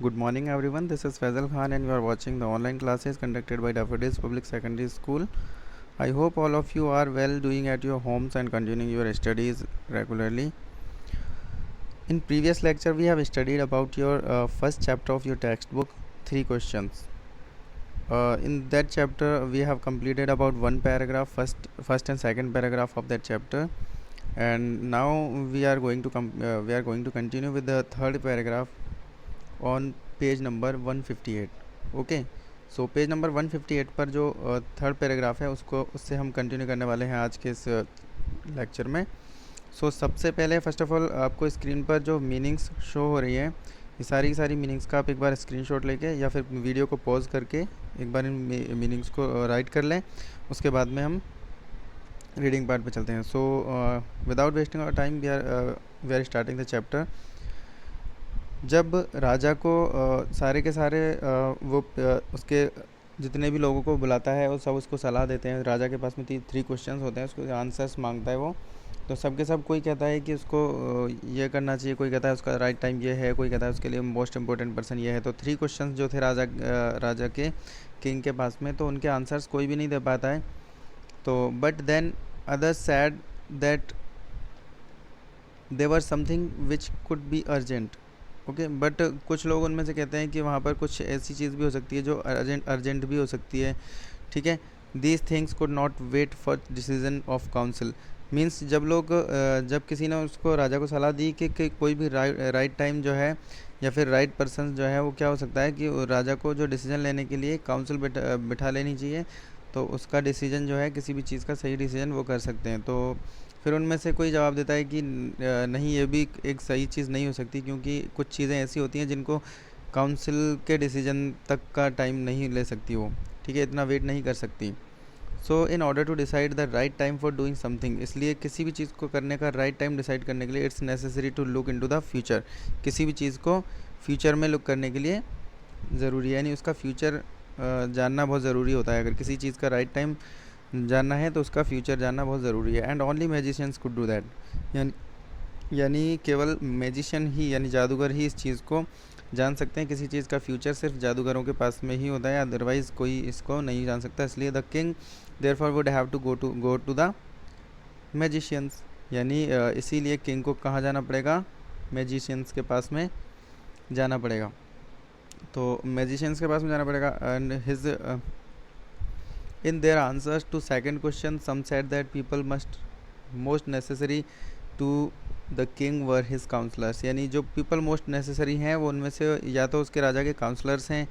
Good morning everyone, this is Faisal Khan and you are watching the online classes conducted by Daffodils Public Secondary School. I hope all of you are well doing at your homes and continuing your studies regularly. In previous lecture we have studied about your first chapter of your textbook, 3 questions. In that chapter we have completed about one paragraph, first and second paragraph of that chapter, and now we are going to continue with the third paragraph on page number 158. Okay, so page number 158 पर जो third paragraph है उससे हम continue करने वाले हैं आज के इस लेक्चर में. सो सबसे पहले फर्स्ट ऑफ ऑल आपको स्क्रीन पर जो मीनिंग्स शो हो रही हैं, ये सारी की सारी मीनिंग्स का आप एक बार स्क्रीनशॉट लेके या फिर वीडियो को पॉज करके एक बार इन मीनिंग्स को राइट कर लें. उसके बाद में हम रीडिंग पार्ट पे चलते हैं. So without wasting our time we are starting the chapter. जब राजा को सारे के सारे उसके जितने भी लोगों को बुलाता है वो सब उसको सलाह देते हैं. राजा के पास में 3 क्वेश्चंस होते हैं, उसको आंसर्स मांगता है वो. तो सब के सब कोई कहता है कि उसको ये करना चाहिए, कोई कहता है उसका राइट टाइम ये है, कोई कहता है उसके लिए मोस्ट इम्पोर्टेंट पर्सन ये है. तो 3 क्वेश्चंस जो थे राजा के किंग के पास में, तो उनके आंसर्स कोई भी नहीं दे पाता है. तो but then others said that there were something which could be urgent. Okay, but कुछ लोग उनमें से कहते हैं कि वहाँ पर कुछ ऐसी चीज़ भी हो सकती है जो अर्जेंट भी हो सकती है. ठीक है, these things could not wait for decision of council. Means जब किसी ने उसको राजा को सलाह दी कि कोई भी राइट टाइम जो है या फिर राइट पर्सन जो है वो क्या हो सकता है कि राजा को जो डिसीजन लेने के लिए काउंसिल बिठा लेनी चाहिए, तो उसका डिसीजन जो है किसी भी चीज़ का सही डिसीजन वो कर सकते हैं. तो फिर उनमें से कोई जवाब देता है कि नहीं, ये भी एक सही चीज़ नहीं हो सकती, क्योंकि कुछ चीज़ें ऐसी होती हैं जिनको काउंसिल के डिसीजन तक का टाइम नहीं ले सकती वो. ठीक है, इतना वेट नहीं कर सकती. So in order to decide the right time for doing something, इसलिए किसी भी चीज़ को करने का राइट टाइम डिसाइड करने के लिए it's necessary to look into the future. किसी भी चीज़ को फ्यूचर में लुक करने के लिए ज़रूरी है, यानी उसका फ्यूचर जानना बहुत ज़रूरी होता है. अगर किसी चीज़ का राइट टाइम जानना है तो उसका फ्यूचर जानना बहुत ज़रूरी है. And only magicians could do that, यानी केवल मैजिशियन ही यानी जादूगर ही इस चीज़ को जान सकते हैं. किसी चीज़ का फ्यूचर सिर्फ जादूगरों के पास में ही होता है, अदरवाइज़ कोई इसको नहीं जान सकता. इसलिए the king therefore would have to go to the magicians, यानी इसीलिए किंग को कहाँ जाना पड़ेगा, मैजिशियंस के पास में जाना पड़ेगा. तो मैजिशियंस के पास में जाना पड़ेगा. And his in their answers to second question, some said that people most necessary to the king were his counselors, यानी जो people most necessary हैं वो उनमें से या तो उसके राजा के काउंसलर्स हैं.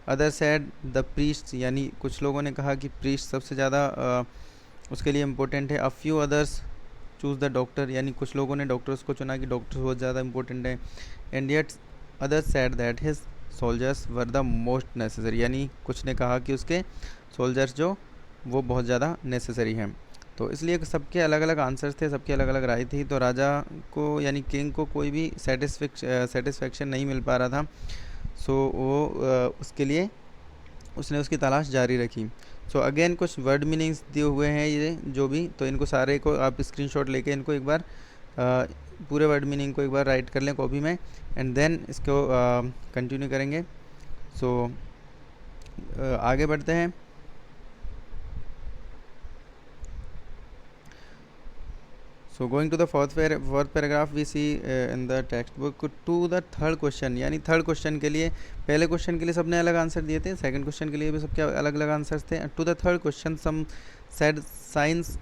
अदर said the priests, यानी कुछ लोगों ने कहा कि priest सबसे ज़्यादा उसके लिए इम्पोर्टेंट है. a few others choose the doctor, यानी कुछ लोगों ने डॉक्टर्स को चुना कि डॉक्टर बहुत ज़्यादा इम्पोर्टेंट है. and yet others said that his soldiers were the most necessary, यानी कुछ ने कहा कि उसके सोल्जर्स जो वो बहुत ज़्यादा नेसेसरी हैं. तो इसलिए सबके अलग अलग आंसर्स थे, सबकी अलग अलग राय थी. तो राजा को यानी किंग को कोई भी सेटिस्फेक्शन नहीं मिल पा रहा था. सो वो उसके लिए उसने उसकी तलाश जारी रखी. सो अगेन कुछ वर्ड मीनिंग्स दिए हुए हैं ये जो भी, तो इनको सारे को आप स्क्रीनशॉट लेके इनको एक बार पूरे वर्ड मीनिंग को एक बार राइट कर लें कॉपी में, एंड देन इसको कंटिन्यू करेंगे. सो आगे बढ़ते हैं. So going to the fourth paragraph we see in the textbook to the third question, यानी थर्ड क्वेश्चन के लिए पहले क्वेश्चन के लिए सबने अलग आंसर दिए थे, सेकंड क्वेश्चन के लिए भी सबके अलग अलग आंसर्स थे. To the third question some said science,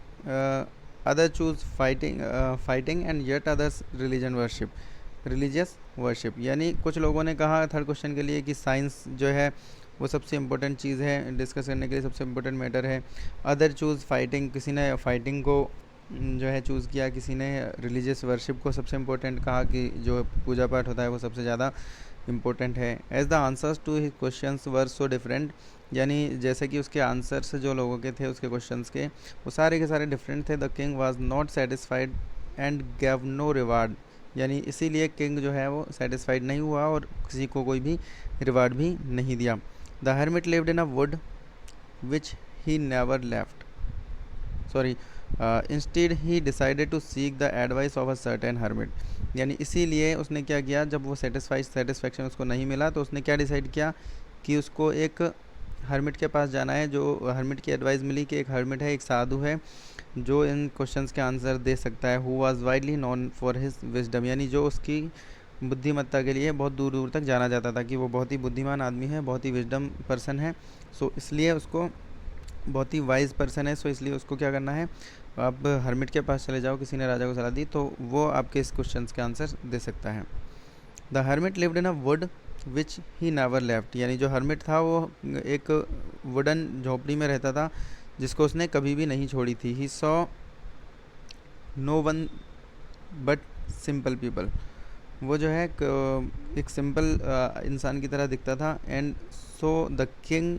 other choose fighting and yet others religious worship, यानी कुछ लोगों ने कहा थर्ड क्वेश्चन के लिए कि साइंस जो है वो सबसे इम्पोर्टेंट चीज़ है, डिस्कस करने के लिए सबसे इम्पोर्टेंट मैटर है. अदर चूज़ फाइटिंग, किसी ने फाइटिंग को जो है चूज़ किया, किसी ने रिलीजियस वर्शिप को सबसे इम्पोर्टेंट कहा कि जो पूजा पाठ होता है वो सबसे ज़्यादा इम्पोर्टेंट है. As the answers to his questions were so different, यानी जैसे कि उसके आंसर्स जो लोगों के थे उसके क्वेश्चंस के वो सारे के सारे डिफरेंट थे. The king was not satisfied and gave no reward, यानी इसीलिए किंग जो है वो सेटिस्फाइड नहीं हुआ और किसी को कोई भी रिवार्ड भी नहीं दिया. The hermit lived in a wood which he never left, sorry instead he decided to seek the advice of a certain hermit, यानी इसीलिए उसने क्या किया, जब वो सेटिस्फेक्शन उसको नहीं मिला तो उसने क्या डिसाइड किया कि उसको एक हर्मिट के पास जाना है। जो हर्मिट की एडवाइस मिली कि एक हर्मिट है, एक साधु है जो इन क्वेश्चंस के आंसर दे सकता है। Who was widely known for his wisdom, यानी जो उसकी बुद्धिमत्ता के लिए बहुत दूर दूर तक जाना जाता था कि वो बहुत ही बुद्धिमान आदमी है, बहुत ही विजडम पर्सन है। सो इसलिए उसको बहुत ही वाइज पर्सन है, सो इसलिए उसको क्या करना है, आप हर्मिट के पास चले जाओ, किसी ने राजा को सलाह दी तो वो आपके इस क्वेश्चंस के आंसर दे सकता है। The hermit lived in a wood which he never left, यानी जो हर्मिट था वो एक वुडन झोपड़ी में रहता था जिसको उसने कभी भी नहीं छोड़ी थी। He saw no one but simple people, वो जो है एक सिंपल इंसान की तरह दिखता था। And so the king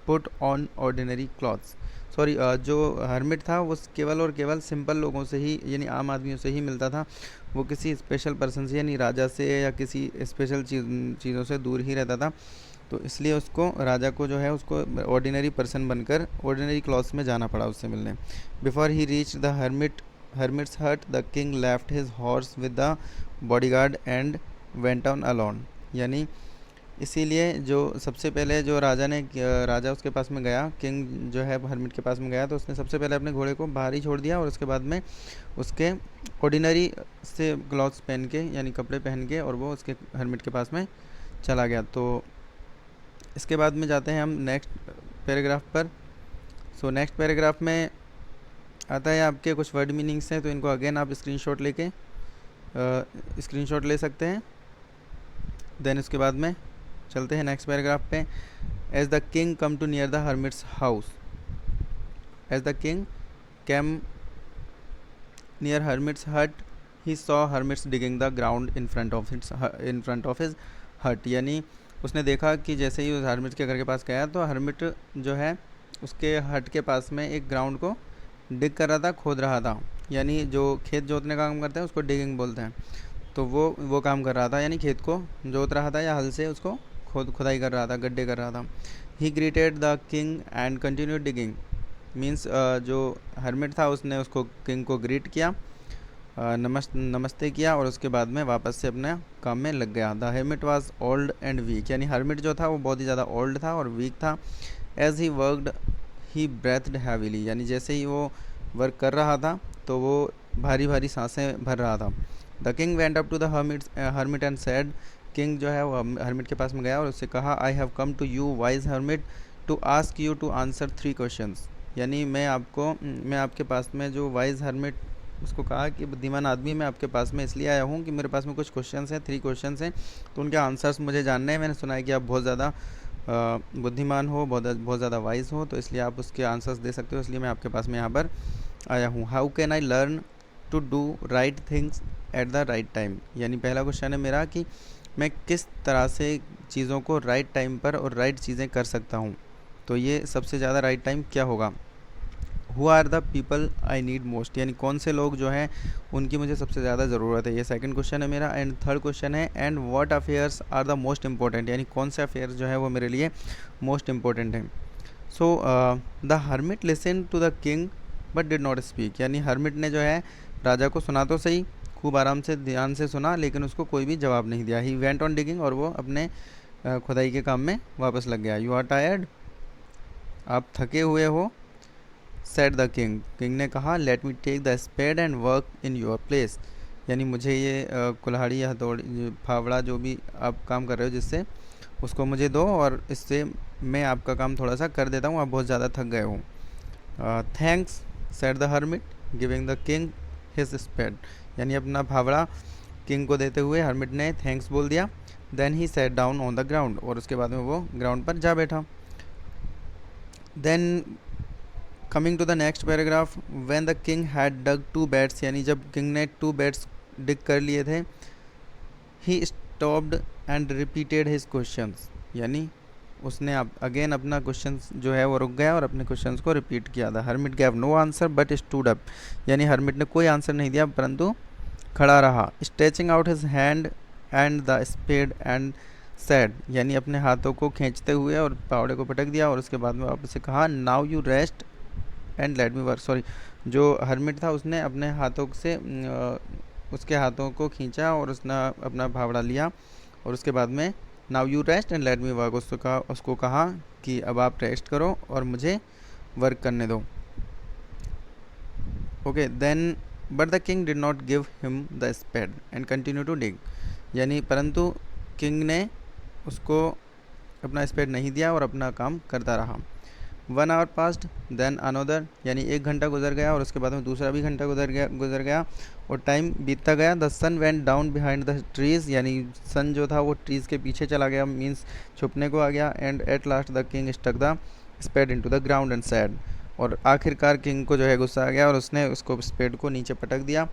put on ordinary clothes, sorry जो हर्मिट था वो केवल और केवल सिंपल लोगों से ही यानी आम आदमियों से ही मिलता था, वो किसी स्पेशल पर्सन से यानी राजा से या किसी स्पेशल चीज़ों से दूर ही रहता था। तो इसलिए उसको राजा को जो है उसको ऑर्डिनरी पर्सन बनकर ऑर्डिनरी क्लॉथ्स में जाना पड़ा उससे मिलने। Before he reach the hermit's hut the king left his horse with the bodyguard and went on alone, यानी इसीलिए जो सबसे पहले जो राजा उसके पास में गया, किंग जो है हर्मिट के पास में गया तो उसने सबसे पहले अपने घोड़े को बाहर ही छोड़ दिया और उसके बाद में उसके ऑर्डिनरी से क्लॉथ्स पहन के यानी कपड़े पहन के और वो उसके हर्मिट के पास में चला गया। तो इसके बाद में जाते हैं हम नेक्स्ट पैराग्राफ पर। सो नेक्स्ट पैराग्राफ में आता है आपके कुछ वर्ड मीनिंग्स हैं, तो इनको अगेन आप स्क्रीनशॉट ले सकते हैं। देन उसके बाद में चलते हैं नेक्स्ट पैराग्राफ पे। As the king come to near the hermit's house, as the king came near hermit's hut he saw hermit's digging the ground in front of his hut, यानी उसने देखा कि जैसे ही उस हर्मिट के घर के पास गया तो हर्मिट जो है उसके हट के पास में एक ग्राउंड को डिग कर रहा था, खोद रहा था, यानी जो खेत जोतने का काम करते हैं उसको डिगिंग बोलते हैं। तो वो काम कर रहा था, यानी खेत को जोत रहा था या हल से उसको खुदाई कर रहा था, गड्ढे कर रहा था। ही greeted the king and continued digging, means जो हर्मिट था उसने उसको किंग को ग्रीट किया, नमस्ते किया और उसके बाद में वापस से अपने काम में लग गया। The hermit was old and weak, यानी हर्मिट जो था वो बहुत ही ज़्यादा ओल्ड था और वीक था। As he worked he breathed heavily, यानी जैसे ही वो वर्क कर रहा था तो वो भारी भारी सांसें भर रहा था। The king went up to the hermit and said, king जो है वो हर्मिट के पास में गया और उससे कहा, I have come to you wise hermit to ask you to answer 3 questions, यानी मैं आपके पास में जो वाइज हर्मिट, उसको कहा कि बुद्धिमान आदमी, मैं आपके पास में इसलिए आया हूँ कि मेरे पास में कुछ क्वेश्चंस हैं, 3 क्वेश्चंस हैं, तो उनके आंसर्स मुझे जानने हैं। मैंने सुना है कि आप बहुत ज़्यादा बुद्धिमान हो, बहुत ज़्यादा वाइज हो, तो इसलिए आप उसके आंसर्स दे सकते हो, इसलिए मैं आपके पास में यहाँ पर आया हूँ। How can I learn to do right things at the right time, यानी पहला क्वेश्चन है मेरा कि मैं किस तरह से चीज़ों को राइट टाइम पर और राइट चीज़ें कर सकता हूँ, तो ये सबसे ज़्यादा राइट टाइम क्या होगा। Who are the people I need most, यानी कौन से लोग जो हैं उनकी मुझे सबसे ज़्यादा ज़रूरत है, ये सेकंड क्वेश्चन है मेरा। एंड थर्ड क्वेश्चन है, and what affairs are the most important, यानी कौन से अफेयर्स जो है वो मेरे लिए मोस्ट इम्पोर्टेंट हैं। So the hermit listen to the king but did not speak, यानी हर्मिट ने जो है राजा को सुना तो सही, खूब आराम से ध्यान से सुना, लेकिन उसको कोई भी जवाब नहीं दिया। ही वेंट ऑन डिगिंग, और वो अपने खुदाई के काम में वापस लग गया। यू आर टायर्ड, आप थके हुए हो। सेड द किंग, किंग ने कहा, let me take the spade and work in your place, यानी मुझे ये कुल्हाड़ी या हथौड़ी फावड़ा जो भी आप काम कर रहे हो जिससे, उसको मुझे दो और इससे मैं आपका काम थोड़ा सा कर देता हूँ, आप बहुत ज़्यादा थक गए हो। Thanks said the hermit giving the king his spade, यानी अपना फावड़ा किंग को देते हुए हर्मिट ने थैंक्स बोल दिया। Then he sat down on the ground, और उसके बाद में वो ग्राउंड पर जा बैठा। Then coming to the next paragraph, when the king had dug 2 beds, यानी जब किंग ने 2 बेड्स डिग कर लिए थे, he stopped and repeated his questions, यानी उसने अगेन अपना क्वेश्चन जो है वो रुक गया और अपने क्वेश्चंस को रिपीट किया था। Hermit gave no answer but stood up, यानी हर्मिट ने कोई आंसर नहीं दिया परंतु खड़ा रहा। Stretching out his hand and the spade and said, यानी अपने हाथों को खींचते हुए और फावड़े को पटक दिया और उसके बाद में वापस से कहा, now you rest and let me work, sorry जो हर्मिट था उसने अपने हाथों से उसके हाथों को खींचा और उसने अपना फावड़ा लिया और उसके बाद में now you rest and let me work, उसको कहा कि अब आप रेस्ट करो और मुझे वर्क करने दो। Okay then but the king did not give him the spade and continue to dig, यानी परंतु किंग ने उसको अपना स्पेड नहीं दिया और अपना काम करता रहा। 1 आवर पास्ट देन अनोदर, यानी 1 घंटा गुजर गया और उसके बाद में दूसरा भी घंटा गुजर गया और टाइम बीतता गया। The sun went down behind the trees, यानी सन जो था वो ट्रीज़ के पीछे चला गया, मीन्स छुपने को आ गया। And at last the king stuck the spade into the ground and said, और आखिरकार किंग को जो है गुस्सा आ गया और उसने उसको स्पेड को नीचे पटक दिया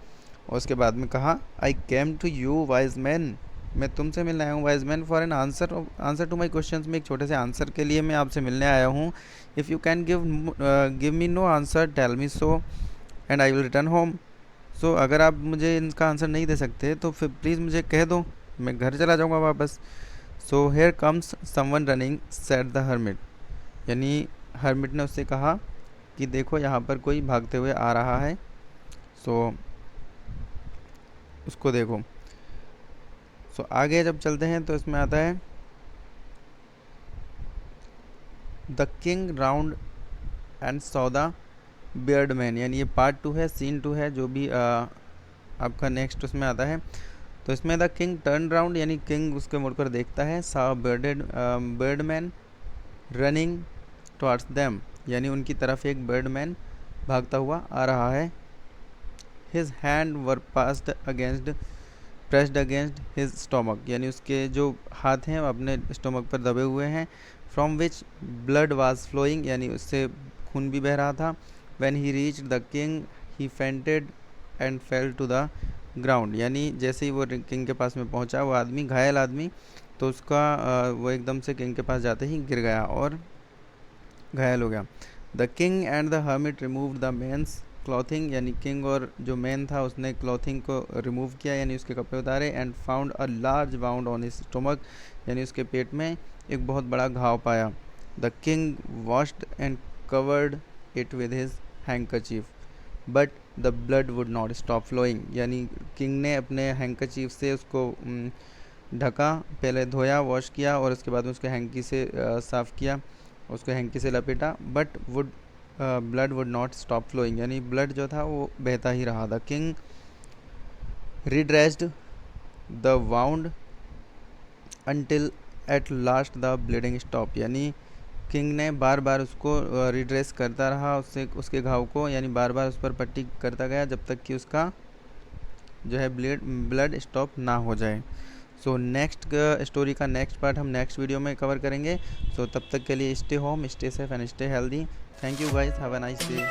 और उसके बाद में कहा I came to you wise man, मैं तुमसे मिलने आया हूँ wise man for an answer to my question में एक छोटे से आंसर के लिए मैं आपसे मिलने आया हूँ। If you can give me no answer tell me so and I will return home. So अगर आप मुझे इनका आंसर नहीं दे सकते तो फिर प्लीज़ मुझे कह दो, मैं घर चला जाऊँगा वापस। So here comes someone running said the hermit, यानी हर्मिट ने उससे कहा कि देखो यहाँ पर कोई भागते हुए आ रहा है, सो उसको देखो। सो आगे जब चलते हैं तो इसमें आता है the king round and saw the beard man, यानी ये पार्ट 2 है, सीन 2 है, जो भी आपका नेक्स्ट उसमें आता है। तो इसमें द किंग टर्न राउंड, यानी किंग उसके मुड़कर देखता है, सा bird man running towards them, यानी उनकी तरफ एक बर्ड मैन भागता हुआ आ रहा है। हिज हैंड वर प्रेस्ड अगेंस्ट हिज स्टोमक, यानी उसके जो हाथ हैं वो अपने स्टोमक पर दबे हुए हैं। From which blood was flowing, यानी उससे खून भी बह रहा था। When he reached the king he fainted and fell to the ground, यानी जैसे ही वो किंग के पास में पहुंचा वो आदमी, घायल आदमी, तो उसका वो एकदम से किंग के पास जाते ही गिर गया और घायल हो गया। The king and the hermit removed the man's clothing, यानी किंग और जो मैन था उसने क्लॉथिंग को रिमूव किया, यानी उसके कपड़े उतारे। And found a large wound on his stomach, यानी उसके पेट में एक बहुत बड़ा घाव पाया। The king washed and covered it with his handkerchief but the blood would not stop flowing, यानी किंग ने अपने हैंकरचीफ से उसको ढका, पहले धोया, वॉश किया और उसके बाद में उसके हैंकी से साफ़ किया, उसको हैंकी से लपेटा, but blood would not stop flowing, यानी ब्लड जो था वो बहता ही रहा। The king redressed the wound until at last the bleeding stop, यानी किंग ने बार बार उसको रिड्रेस करता रहा, उससे उसके घाव को, यानी बार बार उस पर पट्टी करता गया जब तक कि उसका जो है ब्लड स्टॉप ना हो जाए। सो नेक्स्ट स्टोरी का नेक्स्ट पार्ट हम नेक्स्ट वीडियो में कवर करेंगे। सो तब तक के लिए stay home, stay safe and stay healthy. Thank you guys, have a nice day.